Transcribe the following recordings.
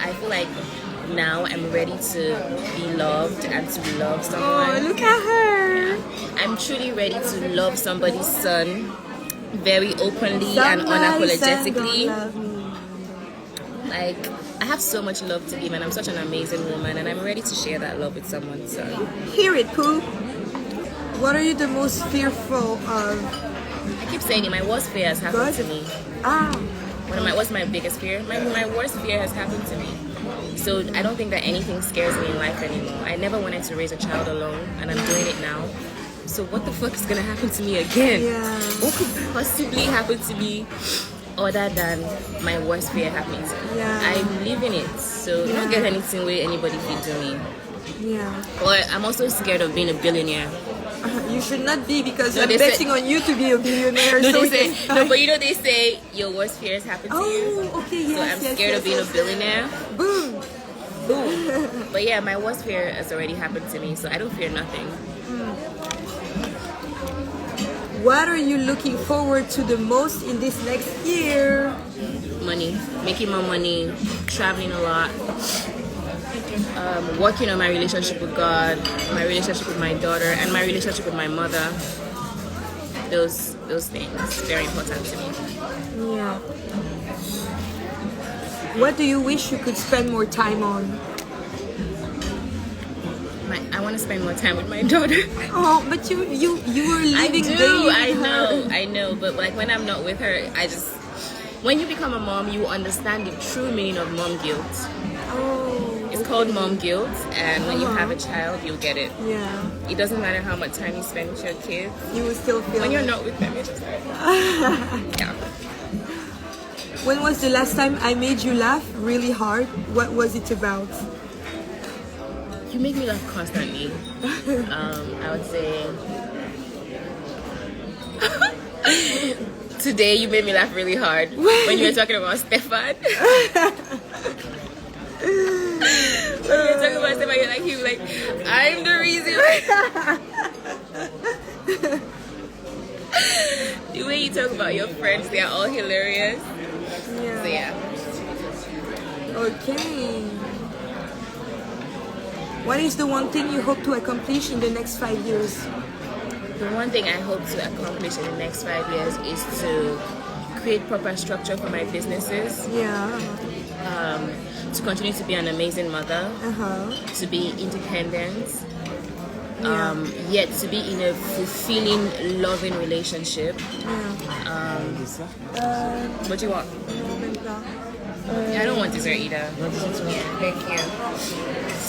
I feel like now I'm ready to be loved and to love someone. Oh, look at her. I'm truly ready to love somebody's son very openly and Somebody's son unapologetically. don't love me. Like, I have so much love to give, and I'm such an amazing woman, and I'm ready to share that love with someone. So, Hear it, Pooh. What are you the most fearful of? I keep saying it. My worst fear has happened to me. What's my biggest fear? My worst fear has happened to me. So I don't think that anything scares me in life anymore. I never wanted to raise a child alone, and I'm doing it now. So what the fuck is gonna happen to me again? Yeah. What could possibly happen to me other than my worst fear happening to me? Yeah. I'm living it, so you don't get anything where anybody feed to me. Yeah. Or I'm also scared of being a billionaire. You should not be, because No, I'm they betting said- on you to be a billionaire. No, so they say no, but you know they say your worst fears happen to you. Oh, okay, yes, So I'm yes, scared yes, of being yes, a billionaire. Boom. Boom. But yeah, my worst fear has already happened to me, so I don't fear nothing. What are you looking forward to the most in this next year? Money, making more money, traveling a lot, working on my relationship with God, my relationship with my daughter, and my relationship with my mother. Those things, very important to me. Yeah. What do you wish you could spend more time on? I want to spend more time with my daughter. Oh, but you were I living do, daily I with her. know, but like when I'm not with her, when you become a mom, you understand the true meaning of mom guilt. Oh. It's called mom guilt, and when you have a child, you'll get it. Yeah. It doesn't matter how much time you spend with your kids. You will still feel When you're it. not with them, it's just like, yeah. When was the last time I made you laugh really hard? What was it about? You make me laugh constantly. I would say today you made me laugh really hard when you were talking about Stefan. When you were talking about Stefan, you were like, I'm the reason. The way you talk about your friends, they are all hilarious. So yeah. Okay. What is the one thing you hope to accomplish in the next 5 years? The one thing I hope to accomplish in the next 5 years is to create proper structure for my businesses. Yeah. To continue to be an amazing mother, to be independent, yet to be in a fulfilling, loving relationship. What do you want? I don't want dessert either. Thank you.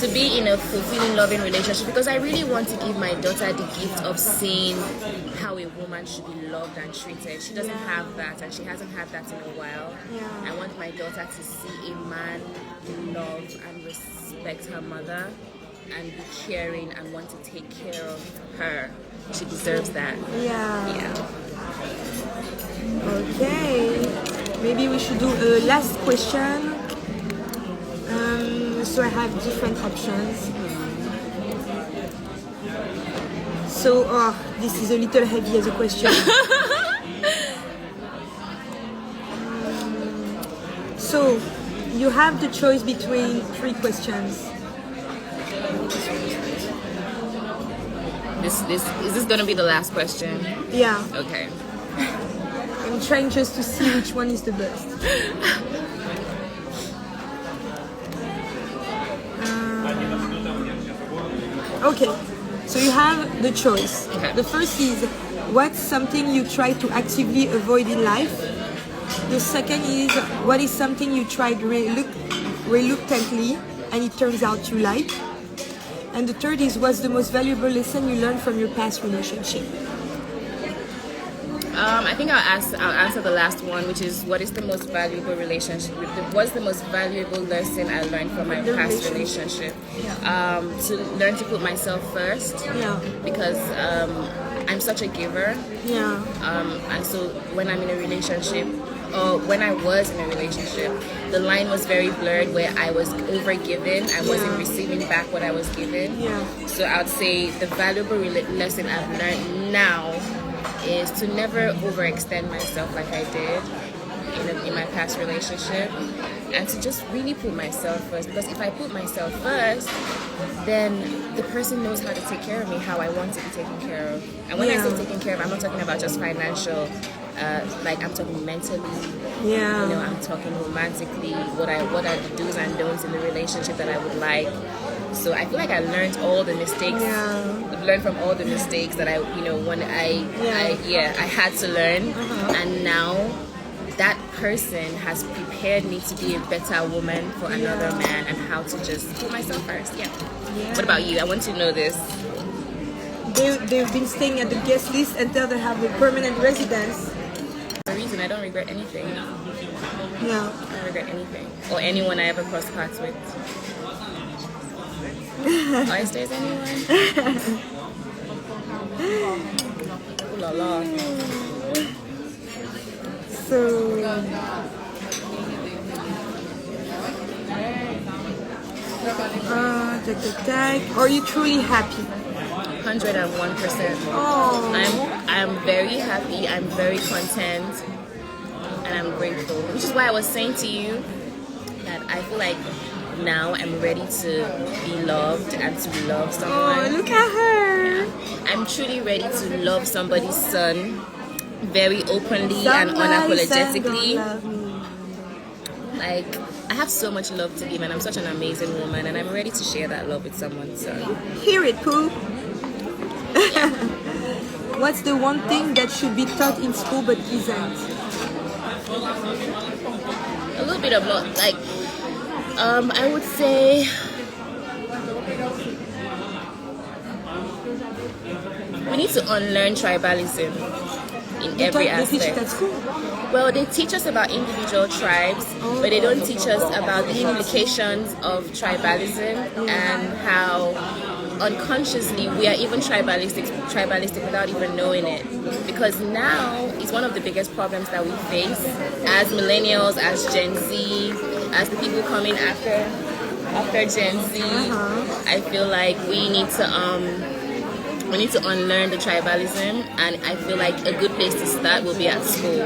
To be in a fulfilling, loving relationship, because I really want to give my daughter the gift of seeing how a woman should be loved and treated. She doesn't have that, and she hasn't had that in a while. I want my daughter to see a man love and respect her mother and be caring and want to take care of her. She deserves that. Yeah. Okay. Maybe we should do a last question. So I have different options. So, this is a little heavy as a question. So, you have the choice between 3 questions. Is this gonna be the last question? Yeah. Okay. I'm trying just to see which one is the best. Okay, so you have the choice. Okay. The first is, what's something you try to actively avoid in life? The second is, what is something you tried reluctantly and it turns out you like? And the third is, what's the most valuable lesson you learned from your past relationship? I think I'll answer the last one, which is what is the most valuable relationship? What's the most valuable lesson I learned from my past relationship? To learn to put myself first. Because I'm such a giver. And so when I'm in a relationship, or when I was in a relationship, the line was very blurred where I was over-given. I wasn't receiving back what I was given. So I would say the valuable lesson I've learned now is to never overextend myself like I did in my past relationship. and to just really put myself first. Because if I put myself first, then the person knows how to take care of me how I want to be taken care of. And when I say taken care of, I'm not talking about just financial. Like I'm talking mentally, I'm talking romantically. What are the do's and don'ts in the relationship that I would like. So I feel like I learned all the mistakes. I've learned from all the mistakes that I had to learn, and now that person has prepared me to be a better woman for another man, and how to just put myself first. What about you? I want to know this. They've been staying at the guest list until they have a permanent residence. The reason I don't regret anything. I don't regret anything. Or anyone I ever crossed paths with. Or if there's anyone. Ooh la la. So are you truly happy? 101%. Oh. I'm very happy. I'm very content, and I'm grateful. Which is why I was saying to you that I feel like now I'm ready to be loved and to love someone. Oh, look at her. I'm truly ready to love somebody's son very openly and unapologetically. Like, I have so much love to give, and I'm such an amazing woman, and I'm ready to share that love with someone. So hear it, Pooh. What's the one thing that should be taught in school but isn't? A little bit of like, I would say we need to unlearn tribalism in every aspect. Well, they teach us about individual tribes, but they don't teach us about the implications of tribalism and how unconsciously we are even tribalistic without even knowing it. Because now it's one of the biggest problems that we face as millennials, as Gen Z, as the people coming after Gen Z. I feel like we need to unlearn the tribalism, and I feel like a good place to start will be at school.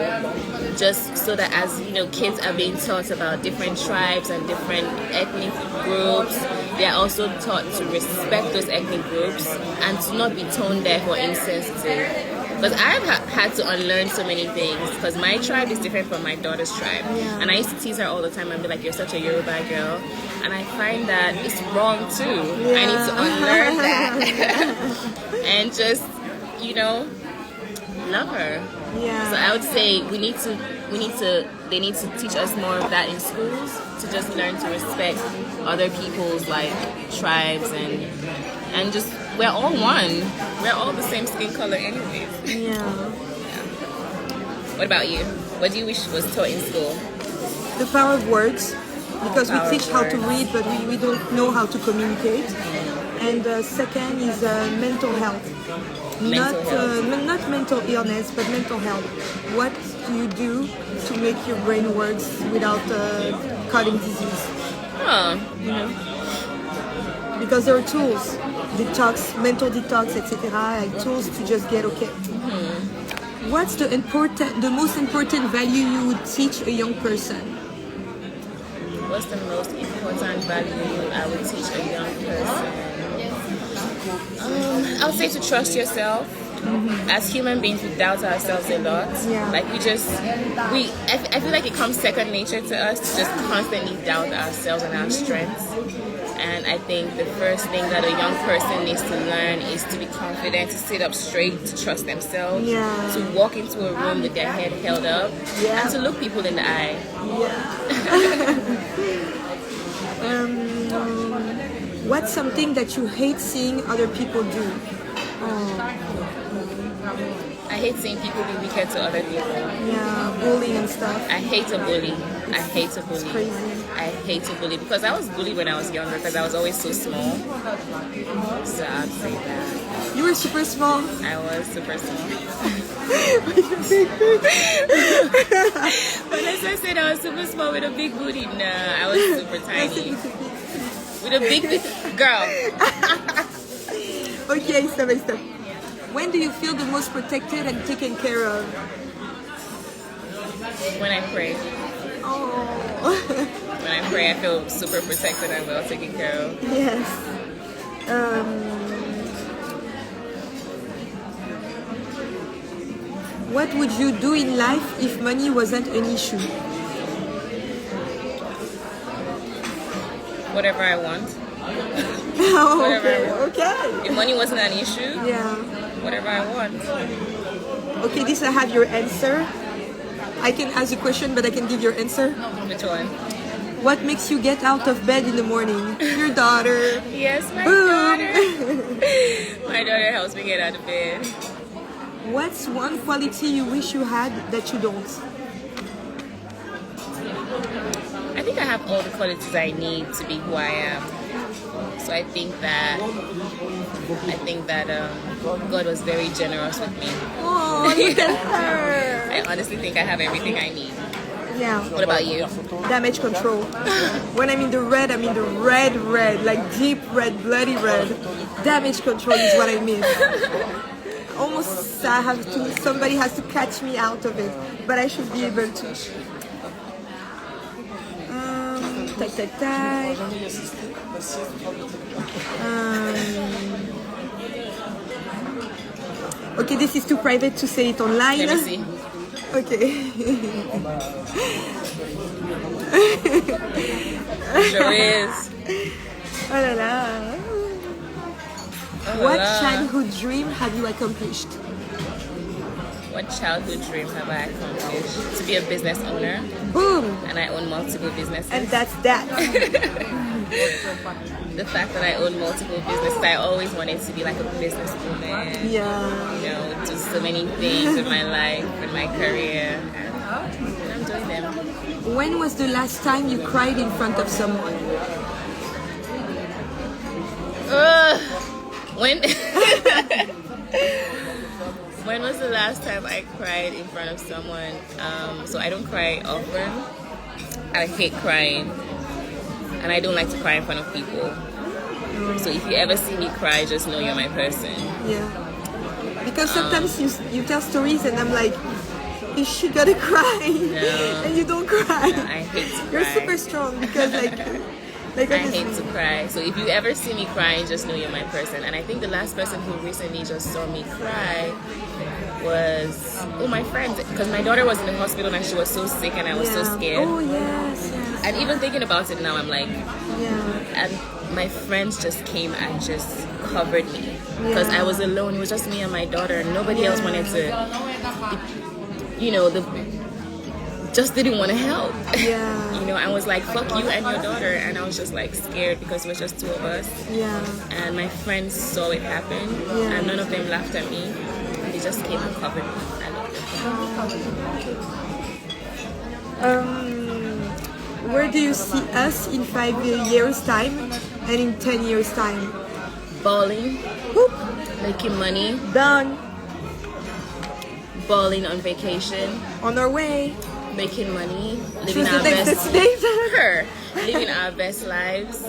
Just so that as kids are being taught about different tribes and different ethnic groups, they are also taught to respect those ethnic groups and to not be tone deaf or insensitive. Because I've had to unlearn so many things, because my tribe is different from my daughter's tribe. And I used to tease her all the time and be like, you're such a Yoruba girl. And I find that it's wrong too. I need to unlearn that. And just, love her. So I would say they need to teach us more of that in schools, to just learn to respect other people's like tribes and just we're all one. We're all the same skin color anyways. What about you? What do you wish was taught in school? The power of words, because we teach how to read, but we don't know how to communicate. And second is mental health. Not mental illness, but mental health. What do you do to make your brain work without causing disease? Because there are tools, detox, mental detox, etc., like tools to just get okay. What's the most important value you would teach a young person? What's the most important value I would teach a young person? I would say to trust yourself. As human beings, we doubt ourselves a lot. Like I feel like it comes second nature to us to just constantly doubt ourselves and our strengths. And I think the first thing that a young person needs to learn is to be confident, to sit up straight, to trust themselves, to walk into a room with their head held up, and to look people in the eye. What's something that you hate seeing other people do? I hate seeing people be wicked to other people. Bullying and stuff. I hate a bully. I hate a bully. It's crazy. I hate a bully because I was bullied when I was younger because I was always so small. So I'd say that. You were super small. I was super small. When I said I was super small with a big booty, nah, I was super tiny. With a big girl. Okay, stop. When do you feel the most protected and taken care of? When I pray. Oh. When I pray, I feel super protected and well taken care of. Yes. What would you do in life if money wasn't an issue? Whatever I want. Oh, Whatever okay, I want. okay. If money wasn't an issue, Yeah. whatever I want. Okay, this I have your answer. I can ask a question, but I can give your answer. Which one? What makes you get out of bed in the morning? Your daughter. Yes, my Boom. daughter. My daughter helps me get out of bed. What's one quality you wish you had that you don't? I think I have all the qualities I need to be who I am. So I think that God was very generous with me. Oh, look at her. I honestly think I have everything I need. Yeah. What about you? Damage control. When I'm in the red, I'm in the red, like deep red, bloody red. Damage control is what I mean. Almost I have to, somebody has to catch me out of it, but I should be able to. Tac. Okay, this is too private to say it online. Let me see. Okay. Sure is. Oh la la. Oh What la. childhood dream have you accomplished? What childhood dream have I accomplished? To be a business owner, Boom! and I own multiple businesses. And that's that. The fact that I own multiple businesses, I always wanted to be like a businesswoman. Yeah. You know, do so many things in my life, in my career, and I'm doing them. When was the last time you cried in front of someone? When when was the last time I cried in front of someone? So I don't cry often. I hate crying, and I don't like to cry in front of people. So if you ever see me cry, just know you're my person. Yeah. Because sometimes you tell stories and I'm like, is she gonna cry? No. And you don't cry. No, I hate to You're cry. super strong because like I hate to cry. So if you ever see me crying, just know you're my person. And I think the last person who recently just saw me cry was my friend, because my daughter was in the hospital and she was so sick and I was so scared. Oh yes, yes. And even thinking about it now, I'm like, Yeah. and my friends just came and just covered me because I was alone. It was just me and my daughter, and nobody else wanted to, just didn't want to help. Yeah. I was like, fuck you and your daughter, and I was just like scared because it was just two of us. Yeah. And my friends saw it happen, and none of them laughed at me. They just came and covered me. I loved them. Where do you see us in 5 years' time and in 10 years' time? Balling, Whoop. making money, Done. balling on vacation, On our way. making money, living Choose the our next best destination. living our best lives.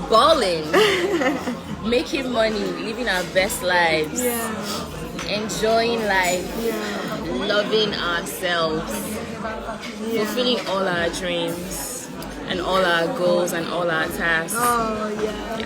Balling, making money, living our best lives, Yeah. enjoying life, Yeah. loving ourselves, fulfilling all our dreams and all our goals and all our tasks. Oh yeah.